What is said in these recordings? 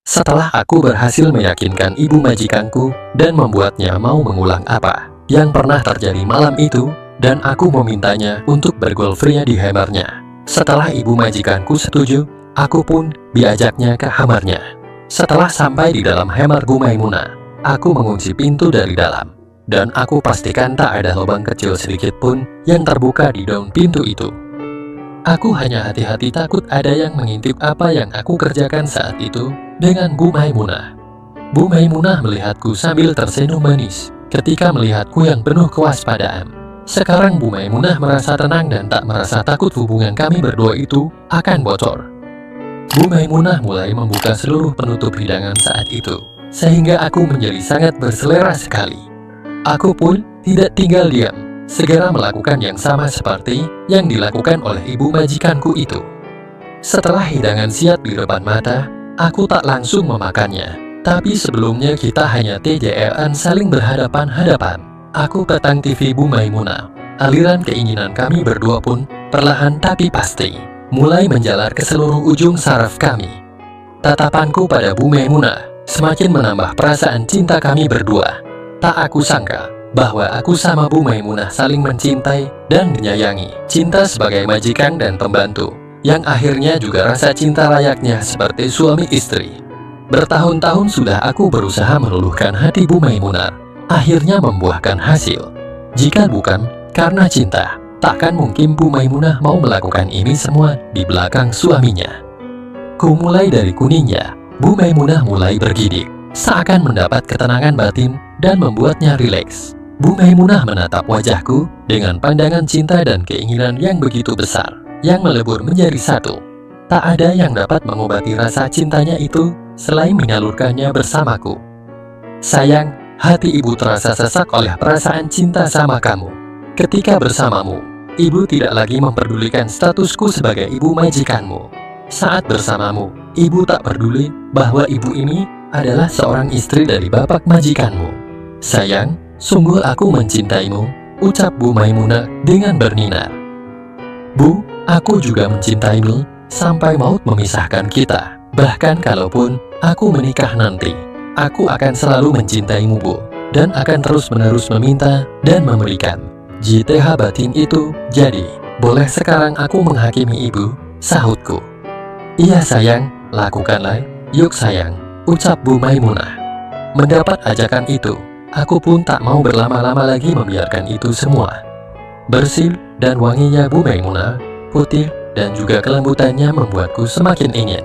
Setelah aku berhasil meyakinkan ibu majikanku dan membuatnya mau mengulang apa yang pernah terjadi malam itu, dan aku memintanya untuk bergolf ria di kamarnya. Setelah ibu majikanku setuju, aku pun diajaknya ke kamarnya. Setelah sampai di dalam kamar Bu Maimunah, aku mengunci pintu dari dalam, dan aku pastikan tak ada lubang kecil sedikit pun yang terbuka di daun pintu itu. Aku hanya hati-hati takut ada yang mengintip apa yang aku kerjakan saat itu dengan Bu Maimunah. Bu Maimunah melihatku sambil tersenyum manis ketika melihatku yang penuh kewaspadaan. Sekarang Bu Maimunah merasa tenang dan tak merasa takut hubungan kami berdua itu akan bocor. Bu Maimunah mulai membuka seluruh penutup hidangan saat itu, sehingga aku menjadi sangat berselera sekali. Aku pun tidak tinggal diam, segera melakukan yang sama seperti yang dilakukan oleh ibu majikanku itu. Setelah hidangan siap di depan mata, aku tak langsung memakannya, tapi sebelumnya kita hanya TJR-an saling berhadapan-hadapan. Aku petang TV Bu Maimunah. Aliran keinginan kami berdua pun perlahan tapi pasti mulai menjalar ke seluruh ujung saraf kami. Tatapanku pada Bu Maimunah semakin menambah perasaan cinta kami berdua. Tak aku sangka bahwa aku sama Bu Maimunah saling mencintai dan menyayangi. Cinta sebagai majikan dan pembantu, yang akhirnya juga rasa cinta layaknya seperti suami istri. Bertahun-tahun sudah aku berusaha meluluhkan hati Bu Maimunah, akhirnya membuahkan hasil. Jika bukan karena cinta, takkan mungkin Bu Maimunah mau melakukan ini semua di belakang suaminya. Ku mulai dari kuningnya, Bu Maimunah mulai bergidik, seakan mendapat ketenangan batin dan membuatnya rileks. Bu Maimunah menatap wajahku dengan pandangan cinta dan keinginan yang begitu besar, yang melebur menjadi satu. Tak ada yang dapat mengobati rasa cintanya itu selain menyalurkannya bersamaku. Sayang, hati ibu terasa sesak oleh perasaan cinta sama kamu. Ketika bersamamu, ibu tidak lagi memperdulikan statusku sebagai ibu majikanmu. Saat bersamamu, ibu tak peduli bahwa ibu ini adalah seorang istri dari bapak majikanmu. Sayang, sungguh aku mencintaimu, ucap Bu Maimunah dengan berninar. Bu, aku juga mencintaimu, sampai maut memisahkan kita. Bahkan kalaupun aku menikah nanti, aku akan selalu mencintaimu Bu, dan akan terus-menerus meminta dan memberikan. JTH batin itu, jadi, boleh sekarang aku menghakimi ibu, sahutku. Iya sayang, lakukanlah, yuk sayang, ucap Bu Maimunah. Mendapat ajakan itu, aku pun tak mau berlama-lama lagi membiarkan itu semua. Bersih dan wanginya Bu Maimunah, putih dan juga kelembutannya membuatku semakin ingin.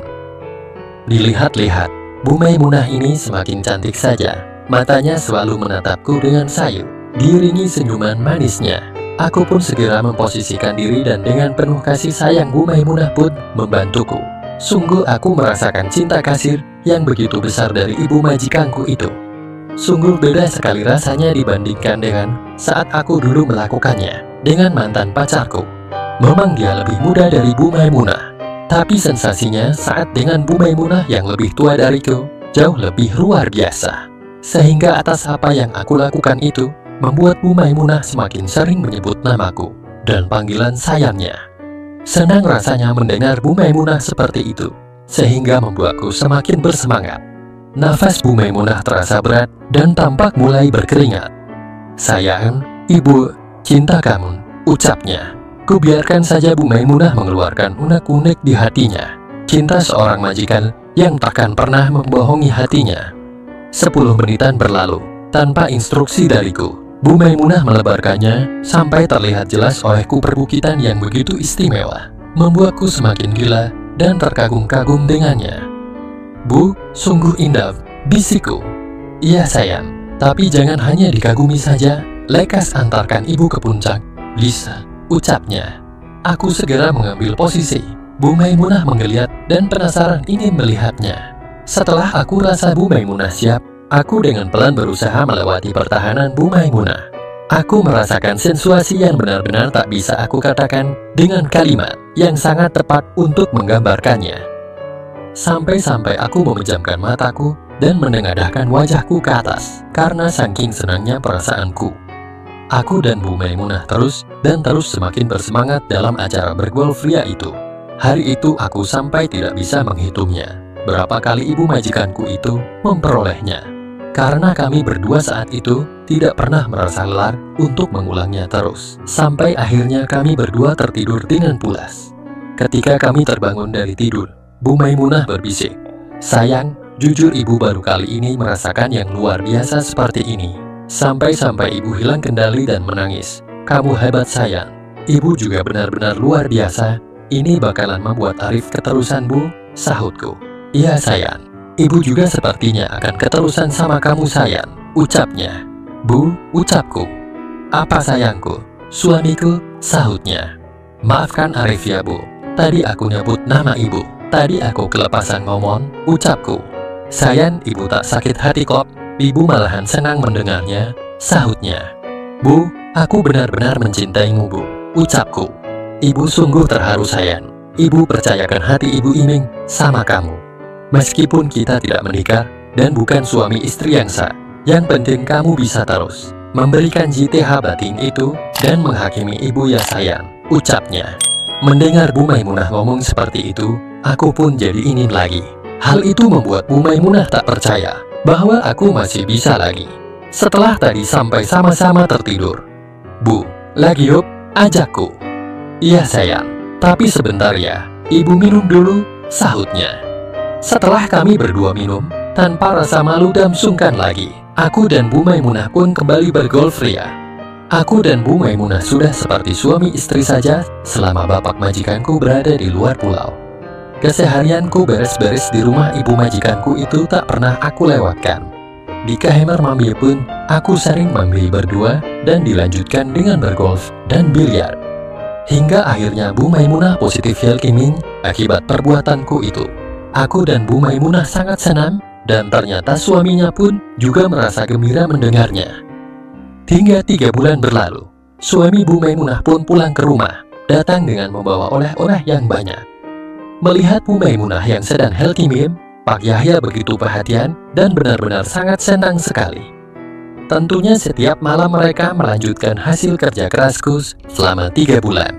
Dilihat-lihat, Bu Maimunah ini semakin cantik saja. Matanya selalu menatapku dengan sayu, diiringi senyuman manisnya. Aku pun segera memposisikan diri dan dengan penuh kasih sayang Bu Maimunah pun membantuku. Sungguh aku merasakan cinta kasih yang begitu besar dari ibu majikanku itu. Sungguh beda sekali rasanya dibandingkan dengan saat aku dulu melakukannya dengan mantan pacarku. Memang dia lebih muda dari Bu Maimunah, tapi sensasinya saat dengan Bu Maimunah yang lebih tua dariku jauh lebih luar biasa. Sehingga atas apa yang aku lakukan itu membuat Bu Maimunah semakin sering menyebut namaku dan panggilan sayangnya. Senang rasanya mendengar Bu Maimunah seperti itu, sehingga membuatku semakin bersemangat. Nafas Bu Maimunah terasa berat dan tampak mulai berkeringat. Sayang, ibu, cinta kamu, ucapnya. Ku biarkan saja Bu Maimunah mengeluarkan unek-unek di hatinya. Cinta seorang majikan yang takkan pernah membohongi hatinya. 10 menitan berlalu, tanpa instruksi dariku. Bu Maimunah melebarkannya sampai terlihat jelas olehku perbukitan yang begitu istimewa, membuatku semakin gila dan terkagum-kagum dengannya. Bu, sungguh indah, bisikku. Iya sayang, tapi jangan hanya dikagumi saja, lekas antarkan ibu ke puncak, bisa, ucapnya. Aku segera mengambil posisi. Bu Maimunah menggeliat dan penasaran ingin melihatnya. Setelah aku rasa Bu Maimunah siap, aku dengan pelan berusaha melewati pertahanan Bu Maimunah. Aku merasakan sensasi yang benar-benar tak bisa aku katakan dengan kalimat yang sangat tepat untuk menggambarkannya. Sampai-sampai aku memejamkan mataku dan menengadahkan wajahku ke atas karena saking senangnya perasaanku. Aku dan Bu Maimunah terus semakin bersemangat dalam acara bergolf ria itu. Hari itu aku sampai tidak bisa menghitungnya. berapa kali ibu majikanku itu memperolehnya. Karena kami berdua saat itu tidak pernah merasa lelah untuk mengulangnya terus. Sampai akhirnya kami berdua tertidur dengan pulas. Ketika kami terbangun dari tidur, Bu Maimunah berbisik, "Sayang, jujur ibu baru kali ini merasakan yang luar biasa seperti ini." Sampai-sampai ibu hilang kendali dan menangis. "Kamu hebat sayang. Ibu juga benar-benar luar biasa. Ini bakalan membuat Arif keterusan Bu," sahutku. "Iya sayang. Ibu juga sepertinya akan keterusan sama kamu sayang," ucapnya. "Bu," ucapku. "Apa sayangku?" "Suamiku," sahutnya. "Maafkan Arif ya Bu. Tadi aku nyebut nama ibu. Tadi aku kelepasan ngomong," ucapku. "Sayang, ibu tak sakit hati kok. Ibu malahan senang mendengarnya," sahutnya. "Bu, aku benar-benar mencintaimu Bu," ucapku. "Ibu sungguh terharu sayang. Ibu percayakan hati ibu ini sama kamu. Meskipun kita tidak menikah dan bukan suami istri yang sah, yang penting kamu bisa terus memberikan JTH batin itu dan menghakimi ibu ya sayang," ucapnya. Mendengar Bu Maimunah ngomong seperti itu, aku pun jadi ingin lagi. Hal itu membuat Bu Maimunah tak percaya bahwa aku masih bisa lagi. Setelah tadi sampai sama-sama tertidur, "Bu, lagi yuk," ajakku. "Iya sayang, tapi sebentar ya, ibu minum dulu," sahutnya. Setelah kami berdua minum, tanpa rasa malu dan sungkan lagi, aku dan Bu Maimunah pun kembali bergolf ria. Aku dan Bu Maimunah sudah seperti suami istri saja selama bapak majikanku berada di luar pulau. Keseharianku beres-beres di rumah ibu majikanku itu tak pernah aku lewatkan. Di kamar mami pun, aku sering mami berdua dan dilanjutkan dengan bergolf dan biliar. Hingga akhirnya Bu Maimunah positif Helkimin akibat perbuatanku itu. Aku dan Bu Maimunah sangat senang, dan ternyata suaminya pun juga merasa gembira mendengarnya. Hingga 3 bulan berlalu, suami Bu Maimunah pun pulang ke rumah, datang dengan membawa oleh-oleh yang banyak. Melihat Bu Maimunah yang sedang healthy meme, Pak Yahya begitu perhatian dan benar-benar sangat senang sekali. Tentunya setiap malam mereka melanjutkan hasil kerja kerasku selama 3 bulan.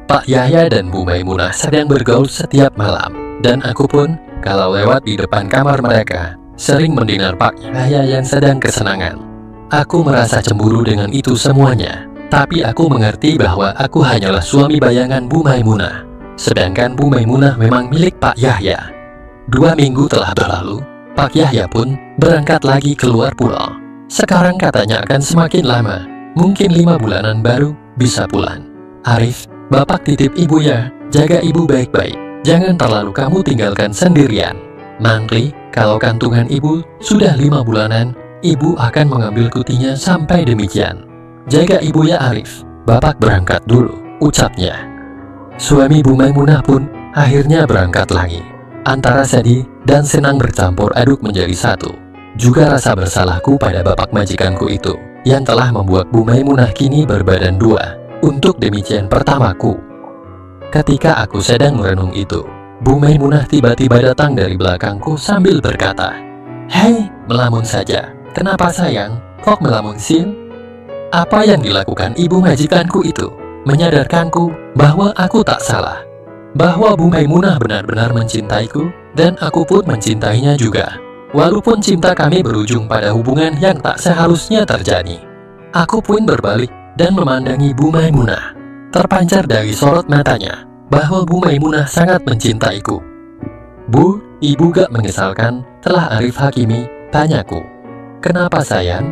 Pak Yahya dan Bu Maimunah sedang bergaul setiap malam. Dan aku pun, kalau lewat di depan kamar mereka, sering mendengar Pak Yahya yang sedang kesenangan. Aku merasa cemburu dengan itu semuanya. Tapi aku mengerti bahwa aku hanyalah suami bayangan Bu Maimunah. Sedangkan Bu Maimunah memang milik Pak Yahya. 2 minggu telah berlalu, Pak Yahya pun berangkat lagi keluar pulau. Sekarang katanya akan semakin lama, mungkin 5 bulanan baru bisa pulang. "Arif, bapak titip ibu ya, jaga ibu baik-baik. Jangan terlalu kamu tinggalkan sendirian. Nanti, kalau kandungan ibu sudah 5 bulanan, ibu akan mengambil kutinya sampai demikian. Jaga ibu ya Arif, bapak berangkat dulu," ucapnya. Suami Bu Maimunah pun akhirnya berangkat lagi. Antara sedih dan senang bercampur aduk menjadi satu. Juga rasa bersalahku pada bapak majikanku itu, yang telah membuat Bu Maimunah kini berbadan 2. Untuk demikian pertamaku. Ketika aku sedang merenung itu, Bu Maimunah tiba-tiba datang dari belakangku sambil berkata, "Hei, melamun saja. Kenapa sayang? Kok melamun sih?" Apa yang dilakukan ibu majikanku itu menyadarkanku bahwa aku tak salah. Bahwa Bu Maimunah benar-benar mencintaiku dan aku pun mencintainya juga. Walaupun cinta kami berujung pada hubungan yang tak seharusnya terjadi. Aku pun berbalik dan memandangi Bu Maimunah. Terpancar dari sorot matanya bahwa Bu Maimunah sangat mencintaiku. "Bu, ibu gak menyesalkan telah Arif hakimi?" tanyaku. "Kenapa sayang?"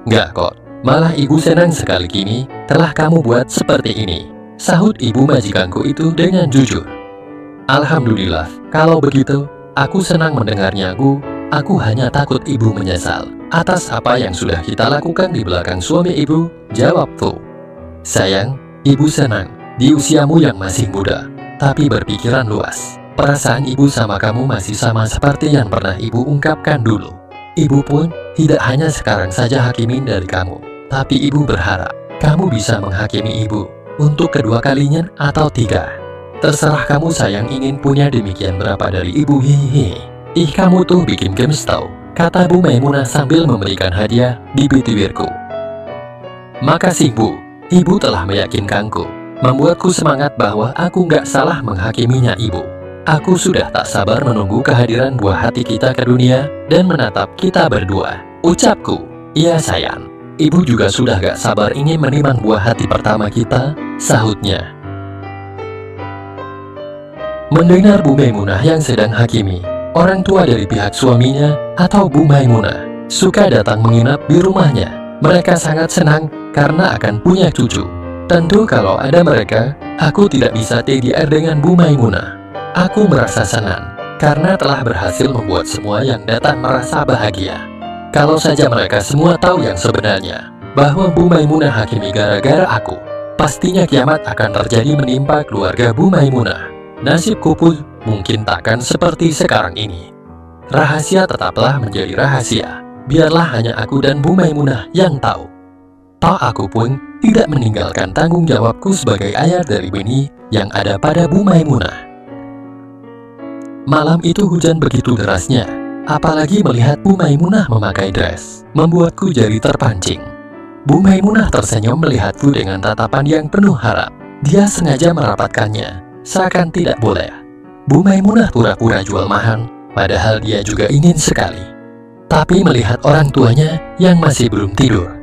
"Gak kok, malah ibu senang sekali kini telah kamu buat seperti ini," sahut ibu majikanku itu dengan jujur. "Alhamdulillah, kalau begitu, aku senang mendengarnya Bu. Aku hanya takut ibu menyesal atas apa yang sudah kita lakukan di belakang suami ibu," jawabku. "Sayang, ibu senang di usiamu yang masih muda, tapi berpikiran luas. Perasaan ibu sama kamu masih sama seperti yang pernah ibu ungkapkan dulu. Ibu pun tidak hanya sekarang saja hakimin dari kamu, tapi ibu berharap kamu bisa menghakimi ibu untuk kedua kalinya atau 3. Terserah kamu sayang ingin punya demikian berapa dari ibu, hihihi. Ih, kamu tuh bikin gemes tau," kata Bu Maimunah sambil memberikan hadiah di bibirku. "Makasih Bu, ibu telah meyakinkanku, membuatku semangat bahwa aku nggak salah menghakiminya ibu. Aku sudah tak sabar menunggu kehadiran buah hati kita ke dunia dan menatap kita berdua. Ucapku, iya sayang. Ibu juga sudah gak sabar ingin menimang buah hati pertama kita, sahutnya. Mendengar Bu Maimunah yang sedang hakimi, orang tua dari pihak suaminya atau Bu Maimunah suka datang menginap di rumahnya. Mereka sangat senang karena akan punya cucu. Tentu kalau ada mereka, aku tidak bisa TDR dengan Bu Maimunah. Aku merasa senang karena telah berhasil membuat semua yang datang merasa bahagia. Kalau saja mereka semua tahu yang sebenarnya, bahwa Bu Maimunah hakimi gara-gara aku, pastinya kiamat akan terjadi menimpa keluarga Bu Maimunah. Nasibku pun mungkin takkan seperti sekarang ini. Rahasia tetaplah menjadi rahasia. Biarlah hanya aku dan Bu Maimunah yang tahu. Toh aku pun tidak meninggalkan tanggung jawabku sebagai ayah dari benih yang ada pada Bu Maimunah. Malam itu hujan begitu derasnya, apalagi melihat Bu Maimunah memakai dress, membuatku jadi terpancing. Bu Maimunah tersenyum melihatku dengan tatapan yang penuh harap. Dia sengaja merapatkannya, seakan tidak boleh. Bu Maimunah pura-pura jual mahal, padahal dia juga ingin sekali. Tapi melihat orang tuanya yang masih belum tidur.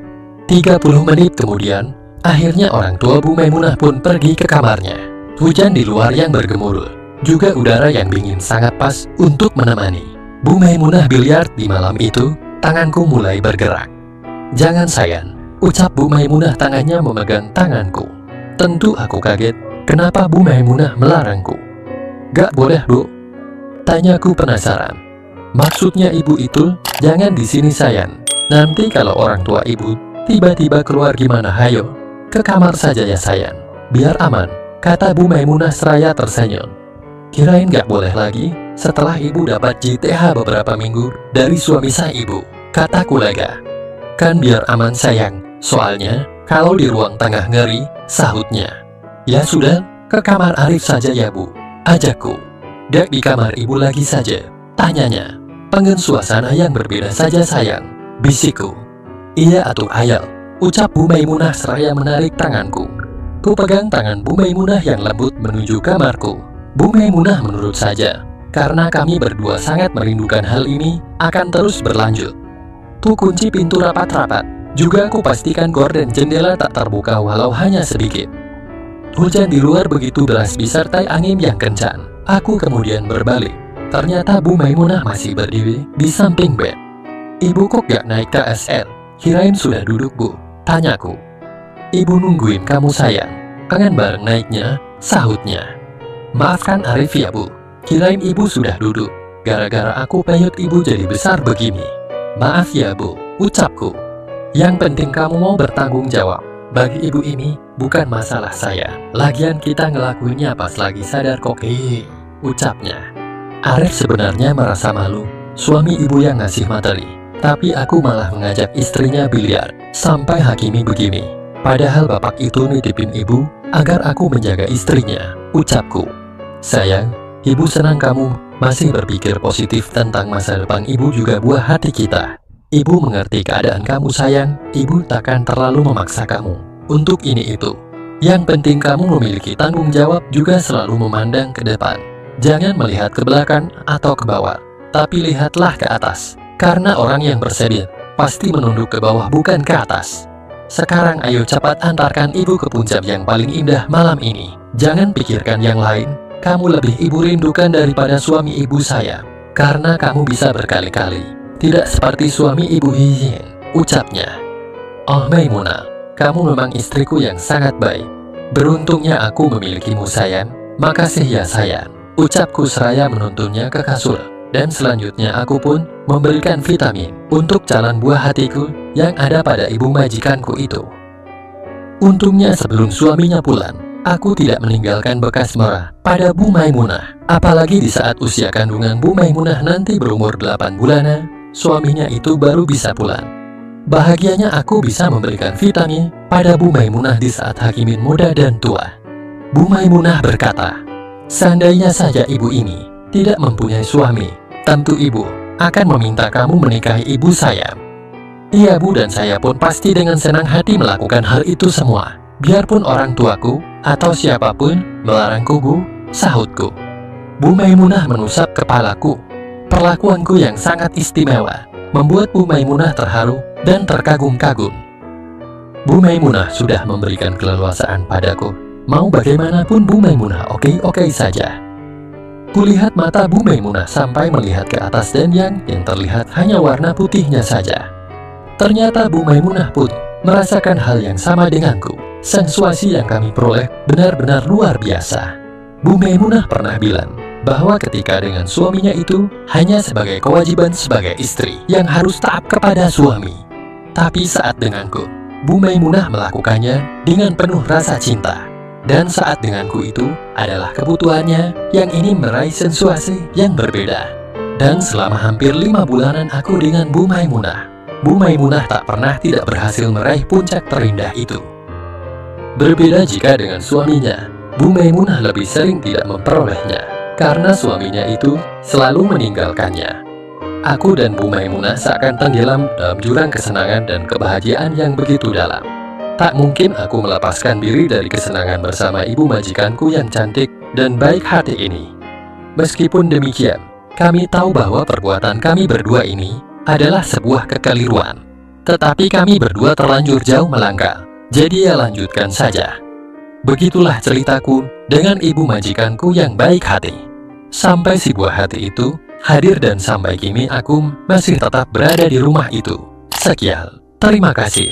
30 menit kemudian, akhirnya orang tua Bu Maimunah pun pergi ke kamarnya. Hujan di luar yang bergemuruh, juga udara yang dingin sangat pas untuk menemani Bu Maimunah biliar di malam itu. Tanganku mulai bergerak. Jangan sayang, ucap Bu Maimunah tangannya memegang tanganku. Tentu aku kaget, kenapa Bu Maimunah melarangku? Gak boleh Bu? Tanyaku penasaran. Maksudnya ibu itu, jangan di sini sayang. Nanti kalau orang tua ibu tiba-tiba keluar gimana, hayo? Ke kamar saja ya sayang, biar aman, kata Bu Maimunah seraya tersenyum. Kirain gak boleh lagi, setelah ibu dapat JTH beberapa minggu dari suami sah ibu, kataku lega. Kan biar aman sayang, soalnya kalau di ruang tengah ngeri, sahutnya. Ya sudah, ke kamar Arif saja ya Bu, ajakku. Dak di kamar ibu lagi saja, tanyanya. Pengen suasana yang berbeda saja sayang, bisikku. Iya atuh ayal, ucap Bu Maimunah seraya menarik tanganku. Ku pegang tangan Bu Maimunah yang lembut menuju kamarku. Bu Maimunah menurut saja, karena kami berdua sangat merindukan hal ini akan terus berlanjut. Ku kunci pintu rapat-rapat, juga ku pastikan gorden jendela tak terbuka walau hanya sedikit. Hujan di luar begitu deras disertai angin yang kencang. Aku kemudian berbalik. Ternyata Bu Maimunah masih berdiri di samping bed. Ibu kok gak naik KSL? Kirain sudah duduk Bu, tanyaku. Ibu nungguin kamu sayang, kangen bareng naiknya, sahutnya. Maafkan Arif ya Bu, kirain ibu sudah duduk, gara-gara aku peyut ibu jadi besar begini. Maaf ya Bu, ucapku. Yang penting kamu mau bertanggung jawab. Bagi ibu ini, bukan masalah saya. Lagian kita ngelakuinnya pas lagi sadar kok, ucapnya. Arif sebenarnya merasa malu, suami ibu yang ngasih materi. Tapi aku malah mengajak istrinya biliar, sampai hakimi begini. Padahal bapak itu nitipin ibu, agar aku menjaga istrinya, ucapku. Sayang, ibu senang kamu masih berpikir positif tentang masa depan ibu juga buah hati kita. Ibu mengerti keadaan kamu sayang, ibu takkan terlalu memaksa kamu untuk ini itu. Yang penting kamu memiliki tanggung jawab juga selalu memandang ke depan. Jangan melihat ke belakang atau ke bawah, tapi lihatlah ke atas. Karena orang yang bersedih pasti menunduk ke bawah bukan ke atas. Sekarang ayo cepat antarkan ibu ke puncak yang paling indah malam ini. Jangan pikirkan yang lain. Kamu lebih ibu rindukan daripada suami ibu saya. Karena kamu bisa berkali-kali. Tidak seperti suami ibu Hihin, ucapnya. Oh Maimunah, kamu memang istriku yang sangat baik. Beruntungnya aku memilikimu sayang. Makasih ya sayang, ucapku seraya menuntunnya ke kasur. Dan selanjutnya aku pun memberikan vitamin untuk calon buah hatiku yang ada pada ibu majikanku itu. Untungnya sebelum suaminya pulang, aku tidak meninggalkan bekas marah pada Bu Maimunah. Apalagi di saat usia kandungan Bu Maimunah nanti berumur 8 bulanan, suaminya itu baru bisa pulang. Bahagianya aku bisa memberikan vitamin pada Bu Maimunah di saat hakimin muda dan tua. Bu Maimunah berkata, seandainya saja ibu ini tidak mempunyai suami, tentu ibu akan meminta kamu menikahi ibu saya. Iya Bu, dan saya pun pasti dengan senang hati melakukan hal itu semua. Biarpun orang tuaku atau siapapun melarangku Bu, sahutku. Bu Maimunah menusap kepalaku. Perlakuanku yang sangat istimewa membuat Bu Maimunah terharu dan terkagum-kagum. Bu Maimunah sudah memberikan keleluasaan padaku. Mau bagaimanapun Bu Maimunah oke-oke saja. Kulihat mata Bu Maimunah sampai melihat ke atas dan yang terlihat hanya warna putihnya saja. Ternyata Bu Maimunah pun merasakan hal yang sama denganku. Sensasi yang kami peroleh benar-benar luar biasa. Bu Maimunah pernah bilang bahwa ketika dengan suaminya itu hanya sebagai kewajiban sebagai istri yang harus taat kepada suami. Tapi saat denganku, Bu Maimunah melakukannya dengan penuh rasa cinta. Dan saat denganku itu adalah kebutuhannya yang ingin meraih sensasi yang berbeda. Dan selama hampir 5 bulanan aku dengan Bu Maimunah, Bu Maimunah tak pernah tidak berhasil meraih puncak terindah itu. Berbeda jika dengan suaminya, Bu Maimunah lebih sering tidak memperolehnya, karena suaminya itu selalu meninggalkannya. Aku dan Bu Maimunah seakan tenggelam dalam jurang kesenangan dan kebahagiaan yang begitu dalam. Tak mungkin aku melepaskan diri dari kesenangan bersama ibu majikanku yang cantik dan baik hati ini. Meskipun demikian, kami tahu bahwa perbuatan kami berdua ini adalah sebuah kekeliruan. Tetapi kami berdua terlanjur jauh melangkah, jadi ya lanjutkan saja. Begitulah ceritaku dengan ibu majikanku yang baik hati. Sampai si buah hati itu hadir dan sampai kini aku masih tetap berada di rumah itu. Sekian, terima kasih.